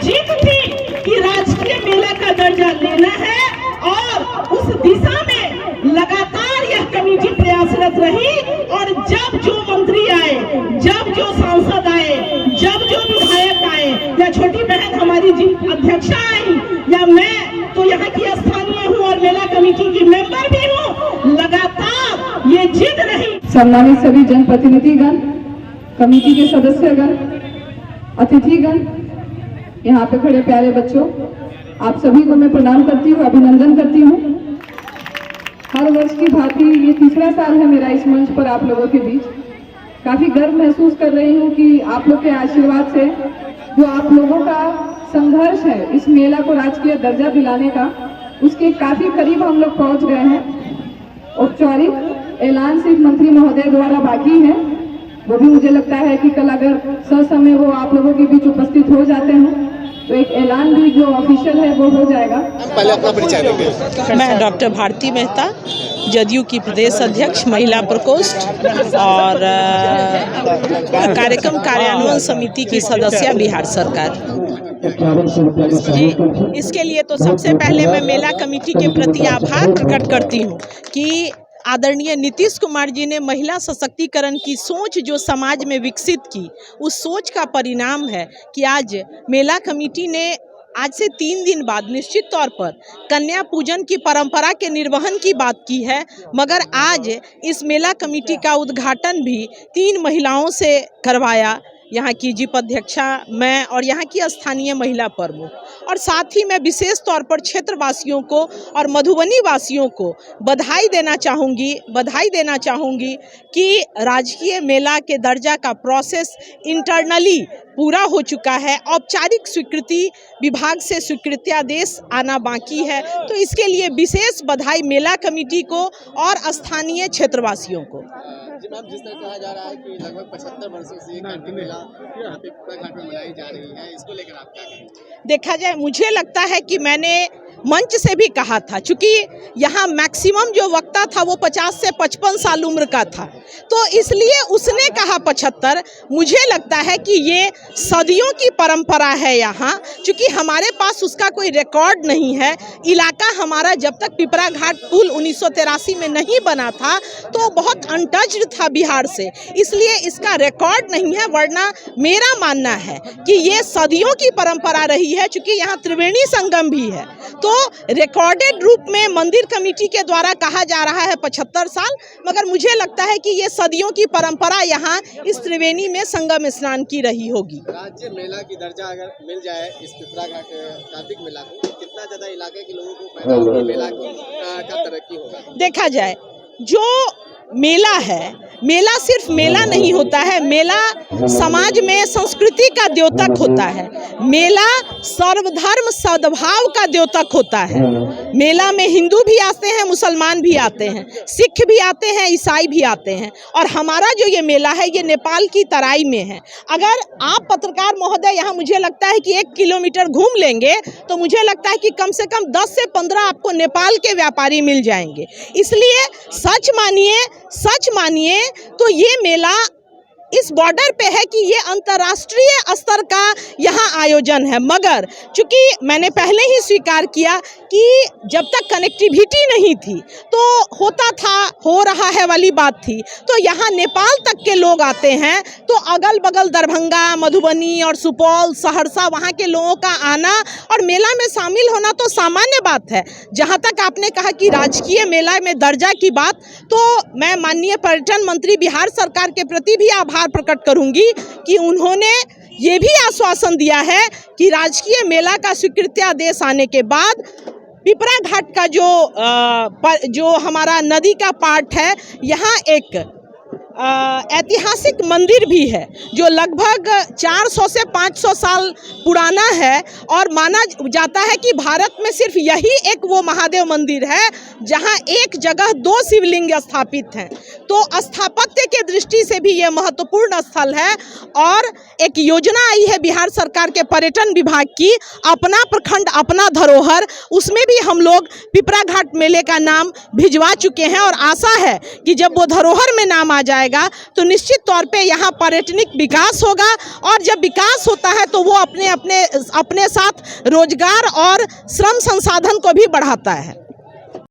जिद थी कि राजकीय मेला का दर्जा लेना है और उस दिशा में लगातार यह कमेटी प्रयासरत रही। और जब जो मंत्री आए, जब जो सांसद आए, जब जो विधायक आए, या छोटी बहन हमारी जी अध्यक्षा आई, या मैं तो यहाँ की स्थानीय हूँ और मेला कमेटी की मेंबर भी हूँ, लगातार ये जिद रही। सम्मानित सभी जनप्रतिनिधिगण, कमेटी के सदस्यगण, अतिथिगण, यहाँ पे खड़े प्यारे बच्चों, आप सभी को मैं प्रणाम करती हूँ, अभिनंदन करती हूँ। हर वर्ष की भांति ये तीसरा साल है मेरा इस मंच पर आप लोगों के बीच। काफी गर्व महसूस कर रही हूँ कि आप लोग के आशीर्वाद से जो आप लोगों का संघर्ष है इस मेला को राजकीय दर्जा दिलाने का, उसके काफी करीब हम लोग पहुँच गए हैं। औपचारिक ऐलान सिर्फ मंत्री महोदय द्वारा बाकी है, वो भी मुझे लगता है कि कल अगर ससमय वो आप लोगों के बीच उपस्थित हो जाते हैं तो एक ऐलान भी जो ऑफिशियल है वो हो जाएगा। पहले अपना परिचय देंगे। मैं डॉक्टर भारती मेहता, जदयू की प्रदेश अध्यक्ष महिला प्रकोष्ठ और कार्यक्रम कार्यान्वयन समिति की सदस्य बिहार सरकार। जी, इसके लिए तो सबसे पहले मैं मेला कमेटी के प्रति आभार प्रकट करती हूँ कि आदरणीय नीतीश कुमार जी ने महिला सशक्तिकरण की सोच जो समाज में विकसित की, उस सोच का परिणाम है कि आज मेला कमेटी ने आज से 3 दिन बाद निश्चित तौर पर कन्या पूजन की परंपरा के निर्वहन की बात की है। मगर आज इस मेला कमेटी का उद्घाटन भी 3 महिलाओं से करवाया, यहाँ की जिप अध्यक्षा, मैं और यहाँ की स्थानीय महिला प्रमुख। और साथ ही मैं विशेष तौर पर क्षेत्रवासियों को और मधुबनी वासियों को बधाई देना चाहूँगी कि राजकीय मेला के दर्जा का प्रोसेस इंटरनली पूरा हो चुका है। औपचारिक स्वीकृति विभाग से स्वीकृत्यादेश आना बाकी है, तो इसके लिए विशेष बधाई मेला कमेटी को और स्थानीय क्षेत्रवासियों को। जी मैम, जिस तरह कहा जा रहा है कि लगभग 75 वर्षों से ये मेला यहाँ पे पिपरा घाट में मनाई जा रही है, इसको लेकर आप क्या कहेंगे? देखा जाए, मुझे लगता है कि मैंने मंच से भी कहा था, चूंकि यहाँ मैक्सिमम जो वक्ता था वो 50 से 55 साल उम्र का था, तो इसलिए उसने कहा 75। मुझे लगता है कि ये सदियों की परंपरा है यहाँ, चूंकि हमारे पास उसका कोई रिकॉर्ड नहीं है। इलाका हमारा जब तक पिपरा घाट पुल 1983 में नहीं बना था तो बहुत अनटच्ड था बिहार से, इसलिए इसका रिकॉर्ड नहीं है। वरना मेरा मानना है कि ये सदियों की परंपरा रही है, चूंकि यहाँ त्रिवेणी संगम भी है। तो रिकॉर्डेड रूप में मंदिर कमेटी के द्वारा कहा जा रहा है 75 साल, मगर मुझे लगता है कि ये सदियों की परंपरा यहाँ इस त्रिवेणी में संगम स्नान की रही होगी। राज्य मेला की दर्जा अगर मिल जाए इस पिपरा घाट कार्तिक मेला को, कितना ज्यादा इलाके के लोगों को फायदा होगा, मेला का तरक्की होगा? देखा जाए, जो मेला है, मेला सिर्फ मेला नहीं होता है, मेला समाज में संस्कृति का द्योतक होता है, मेला सर्वधर्म सद्भाव का द्योतक होता है। मेला में हिंदू भी आते हैं, मुसलमान भी आते हैं, सिख भी आते हैं, ईसाई भी आते हैं। और हमारा जो ये मेला है ये नेपाल की तराई में है। अगर आप पत्रकार महोदय यहाँ मुझे लगता है कि 1 किलोमीटर घूम लेंगे तो मुझे लगता है कि कम से कम 10 से 15 आपको नेपाल के व्यापारी मिल जाएंगे। इसलिए सच मानिए तो ये मेला इस बॉर्डर पे है कि ये अंतर्राष्ट्रीय स्तर का यहाँ आयोजन है। मगर चूंकि मैंने पहले ही स्वीकार किया कि जब तक कनेक्टिविटी नहीं थी तो होता था, हो रहा है वाली बात थी, तो यहाँ नेपाल तक के लोग आते हैं, तो अगल बगल दरभंगा, मधुबनी और सुपौल, सहरसा, वहाँ के लोगों का आना और मेला में शामिल होना तो सामान्य बात है। जहाँ तक आपने कहा कि राजकीय मेला में दर्जा की बात, तो मैं माननीय पर्यटन मंत्री बिहार सरकार के प्रति भी आभार प्रकट करूंगी कि उन्होंने ये भी आश्वासन दिया है कि राजकीय मेला का स्वीकृत्यादेश आने के बाद पिपरा घाट का जो हमारा नदी का पार्ट है, यहाँ एक ऐतिहासिक मंदिर भी है जो लगभग 400 से 500 साल पुराना है, और माना जाता है कि भारत में सिर्फ यही एक वो महादेव मंदिर है जहां एक जगह 2 शिवलिंग स्थापित हैं। तो स्थापत्य के दृष्टि से भी ये महत्वपूर्ण स्थल है। और एक योजना आई है बिहार सरकार के पर्यटन विभाग की, अपना प्रखंड अपना धरोहर, उसमें भी हम लोग पिपरा घाट मेले का नाम भिजवा चुके हैं और आशा है कि जब वो धरोहर में नाम आ जाए जाएगा तो निश्चित तौर पे यहाँ पर्यटनिक विकास होगा, और जब विकास होता है तो वो अपने साथ रोजगार और श्रम संसाधन को भी बढ़ाता है।